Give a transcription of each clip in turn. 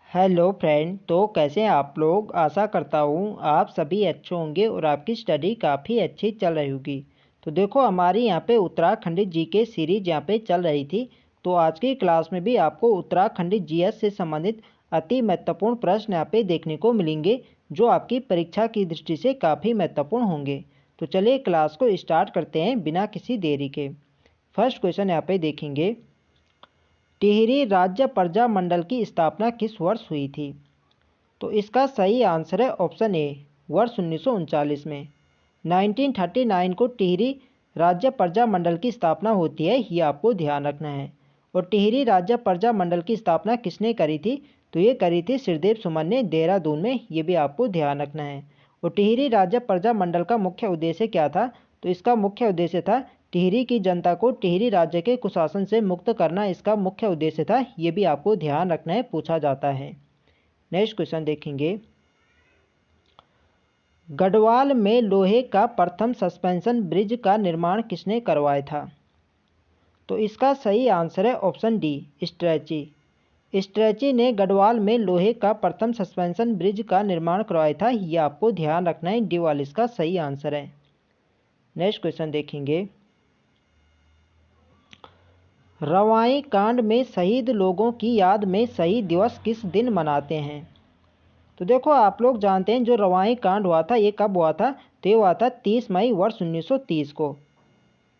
Hello friend. तो कैसे हैं आप लोग। आशा करता हूँ आप सभी अच्छे होंगे और आपकी स्टडी काफ़ी अच्छी चल रही होगी। तो देखो हमारी यहाँ पे उत्तराखंडी जीके सीरीज यहाँ पे चल रही थी। तो आज की क्लास में भी आपको उत्तराखंडी जीएस से संबंधित अति महत्वपूर्ण प्रश्न यहाँ पे देखने को मिलेंगे, जो आपकी परीक्षा की दृष्टि से काफ़ी महत्वपूर्ण होंगे। तो चलिए क्लास को स्टार्ट करते हैं बिना किसी देरी के। फर्स्ट क्वेश्चन यहाँ पे देखेंगे, टिहरी राज्य प्रजा मंडल की स्थापना किस वर्ष हुई थी। तो इसका सही आंसर है ऑप्शन ए, वर्ष 1939 में। 1939 को टिहरी राज्य प्रजा मंडल की स्थापना होती है, ये आपको ध्यान रखना है। और टिहरी राज्य प्रजा मंडल की स्थापना किसने करी थी, तो ये करी थी श्रीदेव सुमन ने देहरादून में, ये भी आपको ध्यान रखना है। और टिहरी राज्य प्रजा मंडल का मुख्य उद्देश्य क्या था, तो इसका मुख्य उद्देश्य था टिहरी की जनता को टिहरी राज्य के कुशासन से मुक्त करना, इसका मुख्य उद्देश्य था, ये भी आपको ध्यान रखना है, पूछा जाता है। नेक्स्ट क्वेश्चन देखेंगे, गढ़वाल में लोहे का प्रथम सस्पेंशन ब्रिज का निर्माण किसने करवाया था। तो इसका सही आंसर है ऑप्शन डी, स्ट्रेची। स्ट्रेची ने गढ़वाल में लोहे का प्रथम सस्पेंशन ब्रिज का निर्माण करवाया था, यह आपको ध्यान रखना है, डी वाला इसका सही आंसर है। नेक्स्ट क्वेश्चन देखेंगे, रवाई कांड में शहीद लोगों की याद में शहीद दिवस किस दिन मनाते हैं। तो देखो आप लोग जानते हैं जो रवाई कांड हुआ था ये कब हुआ था, तो ये हुआ था 30 मई वर्ष 1930 को।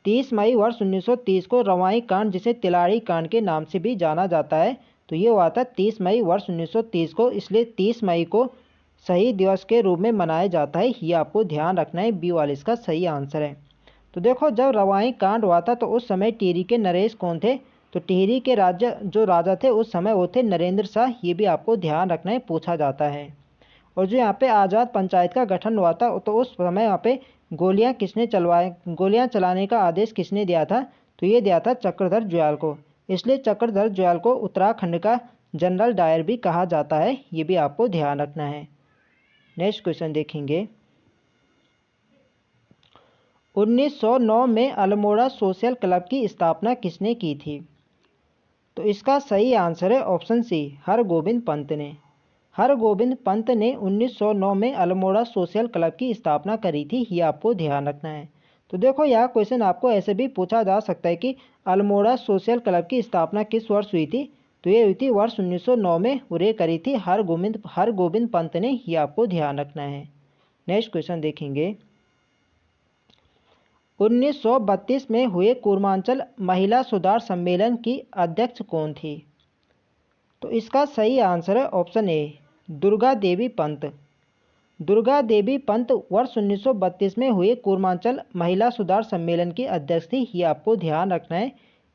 30 मई वर्ष 1930 को रवाई कांड, जिसे तिलाड़ी कांड के नाम से भी जाना जाता है, तो ये हुआ था 30 मई वर्ष 1930 को, इसलिए 30 मई को शहीद दिवस के रूप में मनाया जाता है, ये आपको ध्यान रखना है, बी वाला इसका सही आंसर है। तो देखो जब रवाई कांड हुआ था तो उस समय टिहरी के नरेश कौन थे, तो टिहरी के जो राजा थे उस समय वो थे नरेंद्र शाह, ये भी आपको ध्यान रखना है, पूछा जाता है। और जो यहाँ पे आज़ाद पंचायत का गठन हुआ था तो उस समय यहाँ पे गोलियां चलाने का आदेश किसने दिया था, तो ये दिया था चक्रधर जुयाल को, इसलिए चक्रधर जुयाल को उत्तराखंड का जनरल डायर भी कहा जाता है, ये भी आपको ध्यान रखना है। नेक्स्ट क्वेश्चन देखेंगे, 1909 में अल्मोड़ा सोशल क्लब की स्थापना किसने की थी। तो इसका सही आंसर है ऑप्शन सी, हरगोविंद पंत ने। हरगोविंद पंत ने 1909 में अल्मोड़ा सोशल क्लब की स्थापना करी थी, ये आपको ध्यान रखना है। तो देखो यह क्वेश्चन आपको ऐसे भी पूछा जा सकता है कि अल्मोड़ा सोशल क्लब की स्थापना किस वर्ष हुई थी, तो ये हुई थी वर्ष 1909 में, और ये करी थी हरगोविंद पंत ने, ये आपको ध्यान रखना है। नेक्स्ट क्वेश्चन देखेंगे, 1932 में हुए कूर्मांचल महिला सुधार सम्मेलन की अध्यक्ष कौन थी। तो इसका सही आंसर है ऑप्शन ए, दुर्गा देवी पंत। दुर्गा देवी पंत वर्ष 1932 में हुए कूर्मांचल महिला सुधार सम्मेलन की अध्यक्ष थी, ये आपको ध्यान रखना है,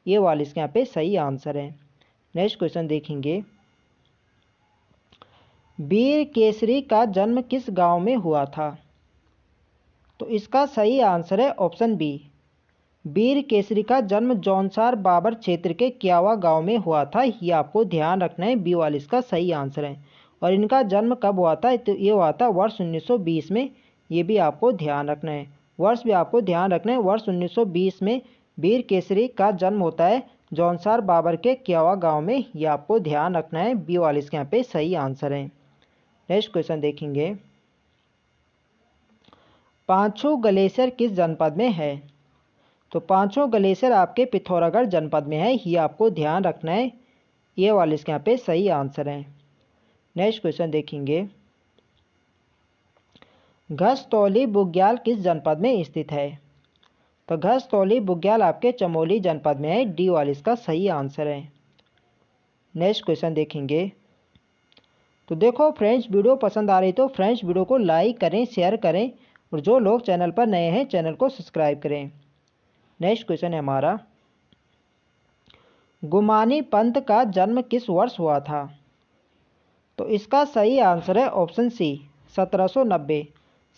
ये वाला इसके यहाँ पे सही आंसर है। नेक्स्ट क्वेश्चन देखेंगे, वीर केसरी का जन्म किस गांव में हुआ था। तो इसका सही आंसर है ऑप्शन बी, वीर केसरी का जन्म जौनसार बाबर क्षेत्र के क्यावा गांव में हुआ था, ये आपको ध्यान रखना है, बी वाला इसका सही आंसर है। और इनका जन्म कब हुआ था, तो ये हुआ था वर्ष 1920 में, ये भी आपको ध्यान रखना है, वर्ष भी आपको ध्यान रखना है, वर्ष 1920 में वीर केसरी का जन्म होता है जौनसार बाबर के क्यावा गाँव में, ये आपको ध्यान रखना है, बी वाला इसके यहाँ पे सही आंसर है। नेक्स्ट क्वेश्चन देखेंगे, पांचू ग्लेशियर किस जनपद में है। तो पांचों ग्लेशियर आपके पिथौरागढ़ जनपद में है, ये आपको ध्यान रखना है, ये वाले इसके यहाँ पे सही आंसर है। नेक्स्ट क्वेश्चन देखेंगे, घसतौली बुग्याल किस जनपद में स्थित है। तो घसतौली बुग्याल आपके चमोली जनपद में है, डी वाले इसका सही आंसर है। नेक्स्ट क्वेश्चन देखेंगे, तो देखो फ्रेंड्स वीडियो पसंद आ रही तो फ्रेंड्स वीडियो को लाइक करें, शेयर करें, और जो लोग चैनल पर नए हैं चैनल को सब्सक्राइब करें। नेक्स्ट क्वेश्चन है हमारा, गुमानी पंथ का जन्म किस वर्ष हुआ था। तो इसका सही आंसर है ऑप्शन सी, 1790।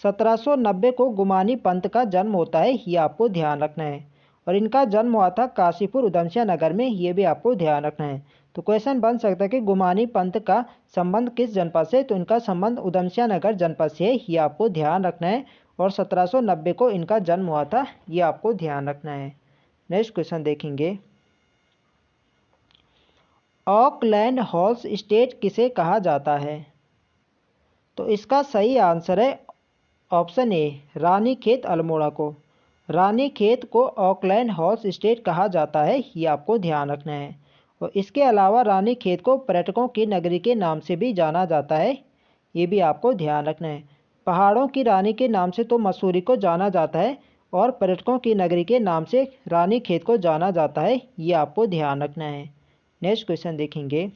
1790 को गुमानी पंथ का जन्म होता है, ये आपको ध्यान रखना है। और इनका जन्म हुआ था काशीपुर उधमसिया नगर में, ये भी आपको ध्यान रखना है। तो क्वेश्चन बन सकता है कि गुमानी पंथ का संबंध किस जनपद से, तो इनका संबंध उधमसिया नगर जनपद से है, ये आपको ध्यान रखना है। और 1790 को इनका जन्म हुआ था, ये आपको ध्यान रखना है। नेक्स्ट क्वेश्चन देखेंगे, ऑकलैंड हॉल्स स्टेट किसे कहा जाता है? तो इसका सही आंसर है ऑप्शन ए, रानीखेत अल्मोड़ा को। रानीखेत को ऑकलैंड हॉल्स स्टेट कहा जाता है, ये आपको ध्यान रखना है। और इसके अलावा रानीखेत को पर्यटकों की नगरी के नाम से भी जाना जाता है, ये भी आपको ध्यान रखना है। पहाड़ों की रानी के नाम से तो मसूरी को जाना जाता है और पर्यटकों की नगरी के नाम से रानीखेत को जाना जाता है, ये आपको ध्यान रखना है। नेक्स्ट क्वेश्चन देखेंगे,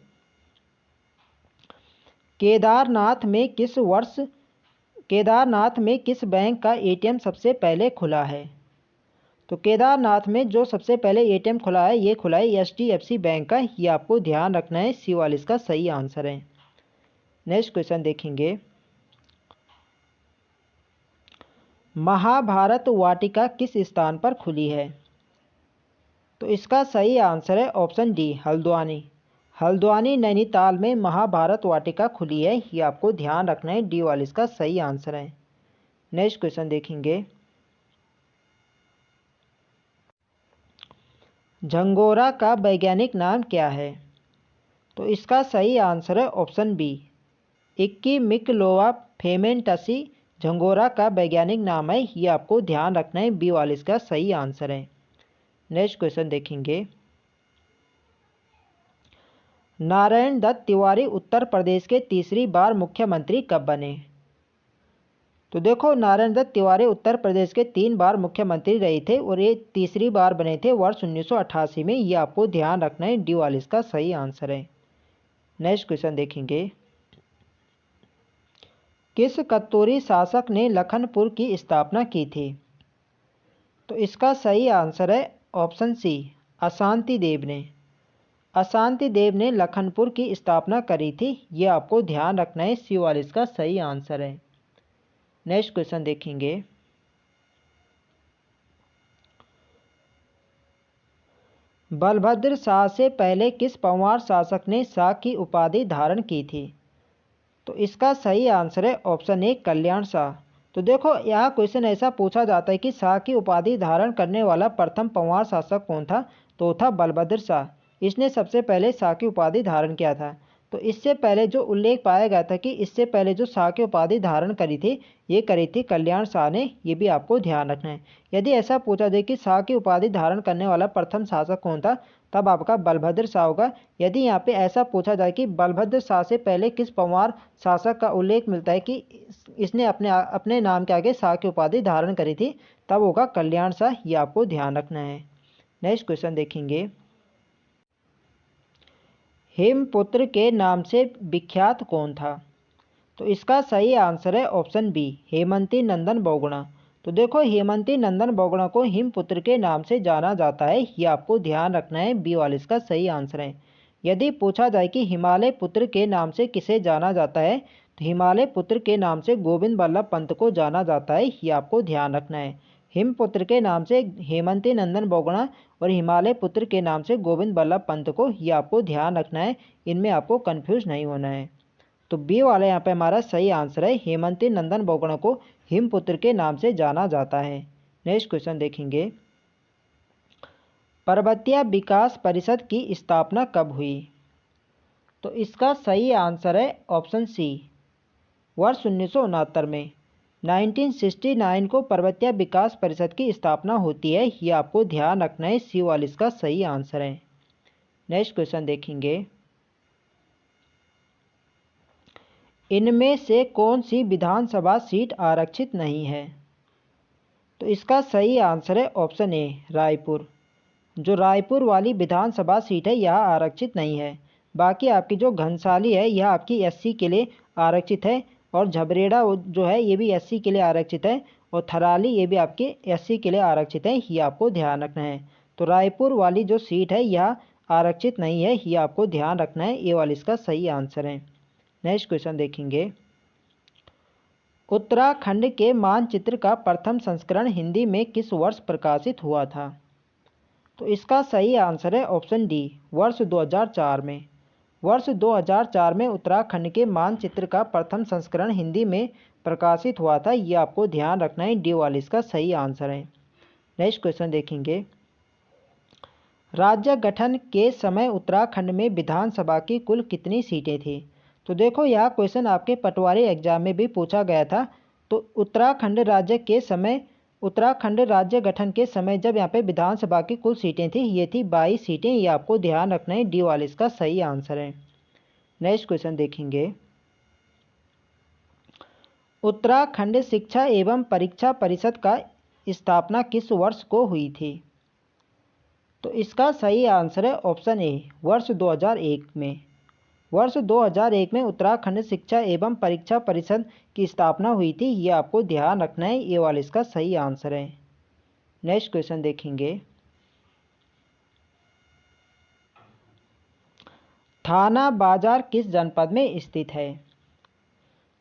केदारनाथ में किस बैंक का एटीएम सबसे पहले खुला है? तो केदारनाथ में जो सबसे पहले एटीएम खुला है, ये खुला है एचडीएफसी बैंक का, ये आपको ध्यान रखना है। सी वाला इसका सही आंसर है। नेक्स्ट क्वेश्चन देखेंगे, महाभारत वाटिका किस स्थान पर खुली है? तो इसका सही आंसर है ऑप्शन डी, हल्द्वानी। हल्द्वानी नैनीताल में महाभारत वाटिका खुली है, ये आपको ध्यान रखना है। डी वाला इसका सही आंसर है। नेक्स्ट क्वेश्चन देखेंगे, झंगोरा का वैज्ञानिक नाम क्या है? तो इसका सही आंसर है ऑप्शन बी, इक्कीमिक्लोआ फेमेंटसी झंगोरा का वैज्ञानिक नाम है, ये आपको ध्यान रखना है। बी वाला इसका सही आंसर है। नेक्स्ट क्वेश्चन देखेंगे, नारायण दत्त तिवारी उत्तर प्रदेश के तीसरी बार मुख्यमंत्री कब बने? तो देखो, नारायण दत्त तिवारी उत्तर प्रदेश के 3 बार मुख्यमंत्री रहे थे और ये तीसरी बार बने थे वर्ष 1988 में, ये आपको ध्यान रखना है। डी वाला इसका सही आंसर है। नेक्स्ट क्वेश्चन देखेंगे, किस कत्तूरी शासक ने लखनपुर की स्थापना की थी? तो इसका सही आंसर है ऑप्शन सी, अशांति देव ने। अशांति देव ने लखनपुर की स्थापना करी थी, ये आपको ध्यान रखना है। सी वाला इसका सही आंसर है। नेक्स्ट क्वेश्चन देखेंगे, बलभद्र शाह से पहले किस पंवार शासक ने शाह की उपाधि धारण की थी? तो इसका सही आंसर है ऑप्शन ए, कल्याण शाह। तो देखो, यहाँ क्वेश्चन ऐसा पूछा जाता है कि शाह की उपाधि धारण करने वाला प्रथम पंवार शासक कौन था? तो था बलभद्र शाह। इसने सबसे पहले शाह की उपाधि धारण किया था। तो इससे पहले जो उल्लेख पाया गया था कि इससे पहले जो शाह की उपाधि धारण करी थी, ये करी थी कल्याण शाह ने, ये भी आपको ध्यान रखना है। यदि ऐसा पूछा जाए कि शाह की उपाधि धारण करने वाला प्रथम शासक कौन था, तब आपका बलभद्र शाह होगा। यदि यहाँ पे ऐसा पूछा जाए कि बलभद्र शाह से पहले किस पंवार शासक का उल्लेख मिलता है कि इसने अपने नाम के आगे शाह की उपाधि धारण करी थी, तब होगा कल्याण शाह, ये आपको ध्यान रखना है। नेक्स्ट क्वेश्चन देखेंगे, हेमपुत्र के नाम से विख्यात कौन था? तो इसका सही आंसर है ऑप्शन बी, हेमंती नंदन बहुगुणा। तो देखो, हेमंती नंदन बहुगुणा को हिमपुत्र के नाम से जाना जाता है, ये आपको ध्यान रखना है। बी वाला इसका सही आंसर है। यदि पूछा जाए कि हिमालय पुत्र के नाम से किसे जाना जाता है, तो हिमालय पुत्र के नाम से गोविंद बल्लभ पंत को जाना जाता है, ये आपको ध्यान रखना है। हिमपुत्र के नाम से हेमंती नंदन बहुगुणा और हिमालय पुत्र के नाम से गोविंद बल्लभ पंत को, ये आपको ध्यान रखना है। इनमें आपको कन्फ्यूज नहीं होना है। तो बी वाला यहाँ पे हमारा सही आंसर है, हेमंती नंदन बहुगुणा को हिमपुत्र के नाम से जाना जाता है। नेक्स्ट क्वेश्चन देखेंगे, पर्वतीय विकास परिषद की स्थापना कब हुई? तो इसका सही आंसर है ऑप्शन सी, वर्ष 1969 में। 1969 को पर्वतीय विकास परिषद की स्थापना होती है, ये आपको ध्यान रखना है। सी वाला इसका सही आंसर है। नेक्स्ट क्वेश्चन देखेंगे, इनमें से कौन सी विधानसभा सीट आरक्षित नहीं है? तो इसका सही आंसर है ऑप्शन ए, रायपुर। जो रायपुर वाली विधानसभा सीट है, यह आरक्षित नहीं है। बाकी आपकी जो घनसाली है, यह आपकी एससी के लिए आरक्षित है, और झबरेड़ा जो है, ये भी एससी के लिए आरक्षित है, और थराली ये भी आपके एससी के लिए आरक्षित है, ये आपको ध्यान रखना है। तो रायपुर वाली जो सीट है, यह आरक्षित नहीं है, ये आपको ध्यान रखना है। ए वाला इसका सही आंसर है। नेक्स्ट क्वेश्चन देखेंगे, उत्तराखंड के मानचित्र का प्रथम संस्करण हिंदी में किस वर्ष प्रकाशित हुआ था? तो इसका सही आंसर है ऑप्शन डी, वर्ष 2004 में। वर्ष 2004 में उत्तराखंड के मानचित्र का प्रथम संस्करण हिंदी में प्रकाशित हुआ था, ये आपको ध्यान रखना है। डी वाला इसका सही आंसर है। नेक्स्ट क्वेश्चन देखेंगे, राज्य गठन के समय उत्तराखंड में विधानसभा की कुल कितनी सीटें थी। तो देखो यह क्वेश्चन आपके पटवारी एग्जाम में भी पूछा गया था। तो उत्तराखंड राज्य गठन के समय जब यहाँ पे विधानसभा की कुल सीटें थी ये थी 22 सीटें। ये आपको ध्यान रखना है, डी वाला इसका सही आंसर है। नेक्स्ट क्वेश्चन देखेंगे, उत्तराखंड शिक्षा एवं परीक्षा परिषद का स्थापना किस वर्ष को हुई थी। तो इसका सही आंसर है ऑप्शन ए, वर्ष 2001 में। वर्ष 2001 में उत्तराखंड शिक्षा एवं परीक्षा परिषद की स्थापना हुई थी। ये आपको ध्यान रखना है, ये वाला इसका सही आंसर है। नेक्स्ट क्वेश्चन देखेंगे, थाना बाजार किस जनपद में स्थित है।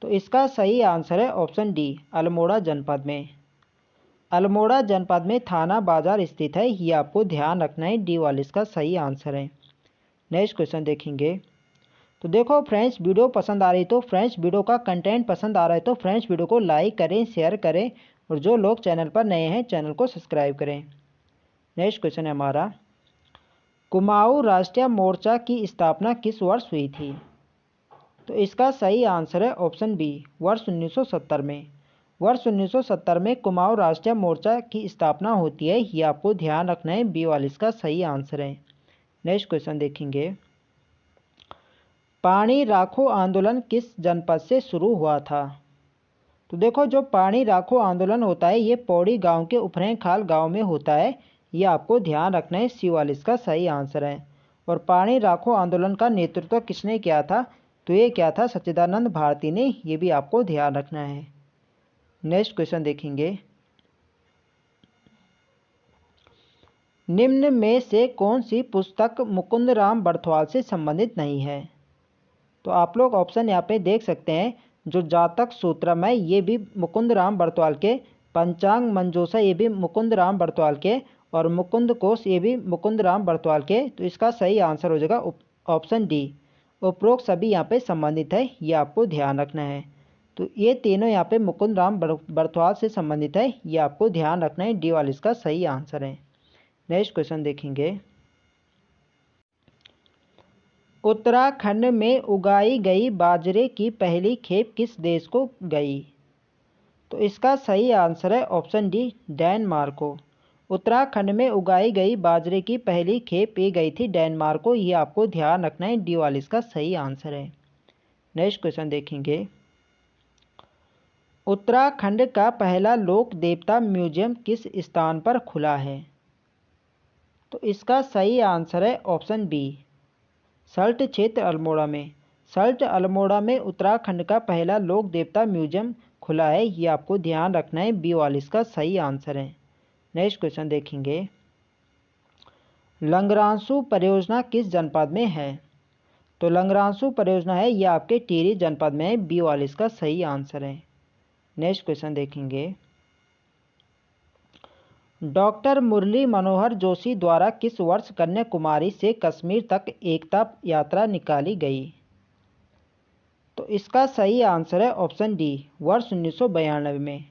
तो इसका सही आंसर है ऑप्शन डी, अल्मोड़ा जनपद में। अल्मोड़ा जनपद में थाना बाजार स्थित है। ये आपको ध्यान रखना है, डी वाला इसका सही आंसर है। नेक्स्ट क्वेश्चन देखेंगे, तो देखो फ्रेंड्स वीडियो पसंद आ रही तो फ्रेंड्स वीडियो का कंटेंट पसंद आ रहा है तो फ्रेंड्स वीडियो को लाइक करें, शेयर करें और जो लोग चैनल पर नए हैं चैनल को सब्सक्राइब करें। नेक्स्ट क्वेश्चन है हमारा, कुमाऊं राष्ट्रीय मोर्चा की स्थापना किस वर्ष हुई थी। तो इसका सही आंसर है ऑप्शन बी, वर्ष 1970 में। वर्ष 1970 में कुमाऊं राष्ट्रीय मोर्चा की स्थापना होती है। ये आपको ध्यान रखना है, बी वाला इसका सही आंसर है। नेक्स्ट क्वेश्चन देखेंगे, पानी राखो आंदोलन किस जनपद से शुरू हुआ था। तो देखो जो पानी राखो आंदोलन होता है ये पौड़ी गांव के उफरैंखाल गांव में होता है। ये आपको ध्यान रखना है, सी वाला इसका सही आंसर है। और पानी राखो आंदोलन का नेतृत्व किसने किया था। तो ये क्या था, सच्चिदानंद भारती ने। ये भी आपको ध्यान रखना है। नेक्स्ट क्वेश्चन देखेंगे, निम्न में से कौन सी पुस्तक मुकुंद राम बरथवाल से संबंधित नहीं है। तो आप लोग ऑप्शन यहाँ पे देख सकते हैं, जो जातक सूत्रम है ये भी मुकुंद राम बरथवाल के, पंचांग मंजूषा ये भी मुकुंद राम बरथवाल के, और मुकुंद कोश ये भी मुकुंद राम बरथवाल के। तो इसका सही आंसर हो जाएगा ऑप्शन डी, उपरोक्त सभी यहाँ पे संबंधित है। ये आपको ध्यान रखना है। तो ये तीनों यहाँ पे मुकुंद राम बरथवाल से संबंधित है। ये आपको ध्यान रखना है, डी वाला इसका सही आंसर है। नेक्स्ट क्वेश्चन देखेंगे, उत्तराखंड में उगाई गई बाजरे की पहली खेप किस देश को गई। तो इसका सही आंसर है ऑप्शन डी, डेनमार्क को। उत्तराखंड में उगाई गई बाजरे की पहली खेप ये गई थी डेनमार्क को। ये आपको ध्यान रखना है, डी वाला इसका सही आंसर है। नेक्स्ट क्वेश्चन देखेंगे, उत्तराखंड का पहला लोक देवता म्यूजियम किस स्थान पर खुला है। तो इसका सही आंसर है ऑप्शन बी, सल्ट क्षेत्र अल्मोड़ा में। सल्ट अल्मोड़ा में उत्तराखंड का पहला लोक देवता म्यूजियम खुला है। ये आपको ध्यान रखना है, बी वाला इसका सही आंसर है। नेक्स्ट क्वेश्चन देखेंगे, लंगरांसू परियोजना किस जनपद में है। तो लंगरांसू परियोजना है ये आपके टिहरी जनपद में है। बी वाला इसका सही आंसर है। नेक्स्ट क्वेश्चन देखेंगे, डॉक्टर मुरली मनोहर जोशी द्वारा किस वर्ष कन्याकुमारी से कश्मीर तक एकता यात्रा निकाली गई। तो इसका सही आंसर है ऑप्शन डी, वर्ष 1992 में।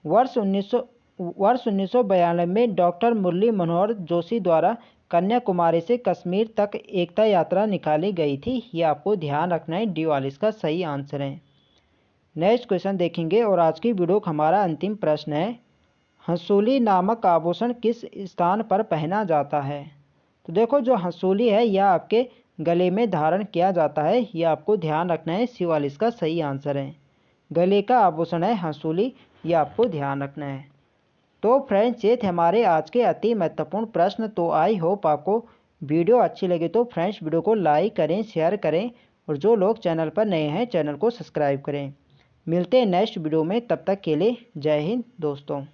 वर्ष 1992 में डॉक्टर मुरली मनोहर जोशी द्वारा कन्याकुमारी से कश्मीर तक एकता यात्रा निकाली गई थी। ये आपको ध्यान रखना है, डी वाला इसका सही आंसर है। नेक्स्ट क्वेश्चन देखेंगे और आज की वीडियो का हमारा अंतिम प्रश्न है, हंसूली नामक आभूषण किस स्थान पर पहना जाता है। तो देखो जो हंसूली है यह आपके गले में धारण किया जाता है। यह आपको ध्यान रखना है, सी वाला इसका सही आंसर है। गले का आभूषण है हंसूली, यह आपको ध्यान रखना है। तो फ्रेंड्स ये थे हमारे आज के अति महत्वपूर्ण प्रश्न। तो आई होप आपको वीडियो अच्छी लगी तो फ्रेंड्स वीडियो को लाइक करें, शेयर करें और जो लोग चैनल पर नए हैं चैनल को सब्सक्राइब करें। मिलते हैं नेक्स्ट वीडियो में, तब तक के लिए जय हिंद दोस्तों।